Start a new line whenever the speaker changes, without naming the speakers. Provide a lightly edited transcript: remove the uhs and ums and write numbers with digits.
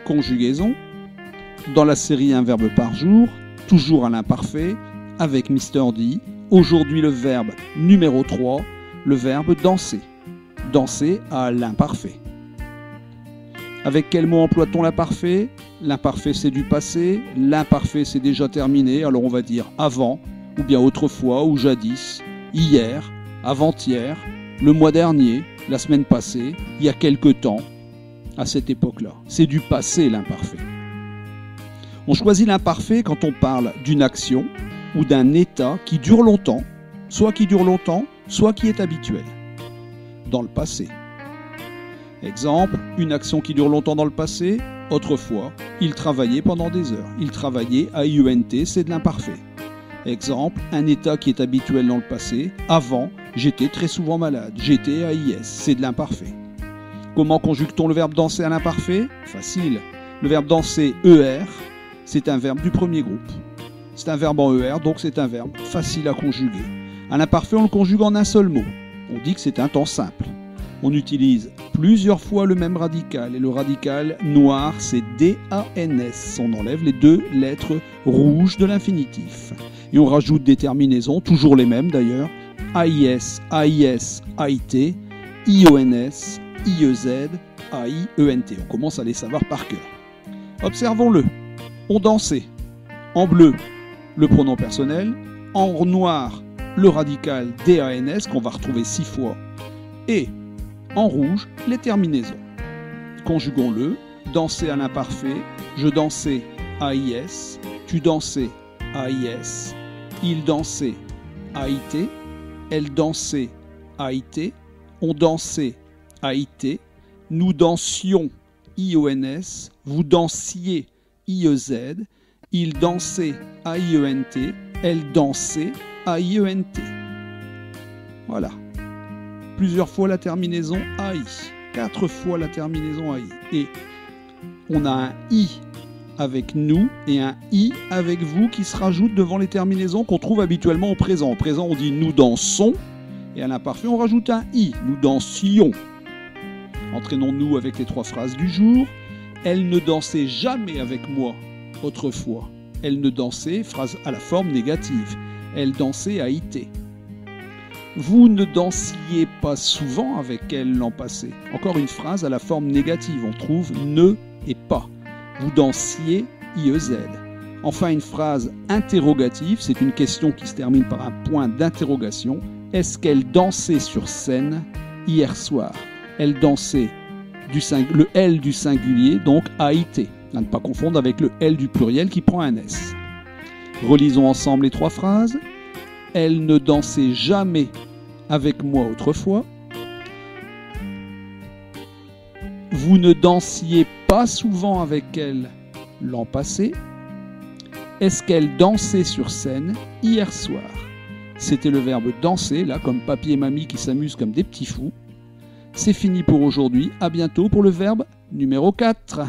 conjugaison. Dans la série Un verbe par jour, toujours à l'imparfait, avec Mr. D. Aujourd'hui le verbe numéro 3, le verbe danser. Danser à l'imparfait. Avec quel mot emploie-t-on l'imparfait? L'imparfait c'est du passé, l'imparfait c'est déjà terminé, alors on va dire avant, ou bien autrefois, ou jadis, hier, avant-hier, le mois dernier, la semaine passée, il y a quelque temps, à cette époque-là. C'est du passé l'imparfait. On choisit l'imparfait quand on parle d'une action ou d'un état qui dure longtemps, soit qui dure longtemps, soit qui est habituel, dans le passé. Exemple, une action qui dure longtemps dans le passé, autrefois, il travaillait pendant des heures. Il travaillait à IENT, c'est de l'imparfait. Exemple, un état qui est habituel dans le passé, avant, j'étais très souvent malade. J'étais à IS, c'est de l'imparfait. Comment conjugue-t-on le verbe danser à l'imparfait? Facile. Le verbe danser, ER, c'est un verbe du premier groupe. C'est un verbe en ER, donc c'est un verbe facile à conjuguer. À l'imparfait, on le conjugue en un seul mot. On dit que c'est un temps simple. On utilise plusieurs fois le même radical. Et le radical noir, c'est D-A-N-S. On enlève les deux lettres rouges de l'infinitif. Et on rajoute des terminaisons, toujours les mêmes d'ailleurs. A-I-S, A-I-S, A-I-T, I-O-N-S, I-E-Z, A-I-E-N-T. On commence à les savoir par cœur. Observons-le. On dansait. En bleu, le pronom personnel. En noir, le radical D-A-N-S qu'on va retrouver 6 fois. Et en rouge, les terminaisons. Conjuguons-le. Danser à l'imparfait. Je dansais A-I-S. Tu dansais A-I-S. Il dansait A-I-T. Elle dansait A-I-T. On dansait A-I-T. Nous dansions I-O-N-S. Vous dansiez I-E-Z. Il dansait A-I-E-N-T. Elle dansait A-I-E-N-T. Voilà. Plusieurs fois la terminaison AI, 4 fois la terminaison AI. Et on a un I avec nous et un I avec vous qui se rajoute devant les terminaisons qu'on trouve habituellement au présent. Au présent, on dit nous dansons et à l'imparfait, on rajoute un I, nous dansions. Entraînons-nous avec les 3 phrases du jour. Elle ne dansait jamais avec moi autrefois. Elle ne dansait, phrase à la forme négative. Elle dansait à IT. Vous ne dansiez pas souvent avec elle l'an passé. Encore une phrase à la forme négative. On trouve ne et pas. Vous dansiez IEZ. Enfin, une phrase interrogative. C'est une question qui se termine par un point d'interrogation. Est-ce qu'elle dansait sur scène hier soir? Elle dansait le L du singulier, donc AIT. À ne pas confondre avec le L du pluriel qui prend un S. Relisons ensemble les 3 phrases. Elle ne dansait jamais avec moi autrefois. Vous ne dansiez pas souvent avec elle l'an passé. Est-ce qu'elle dansait sur scène hier soir? C'était le verbe danser, là, comme papy et mamie qui s'amusent comme des petits fous. C'est fini pour aujourd'hui. À bientôt pour le verbe numéro 4.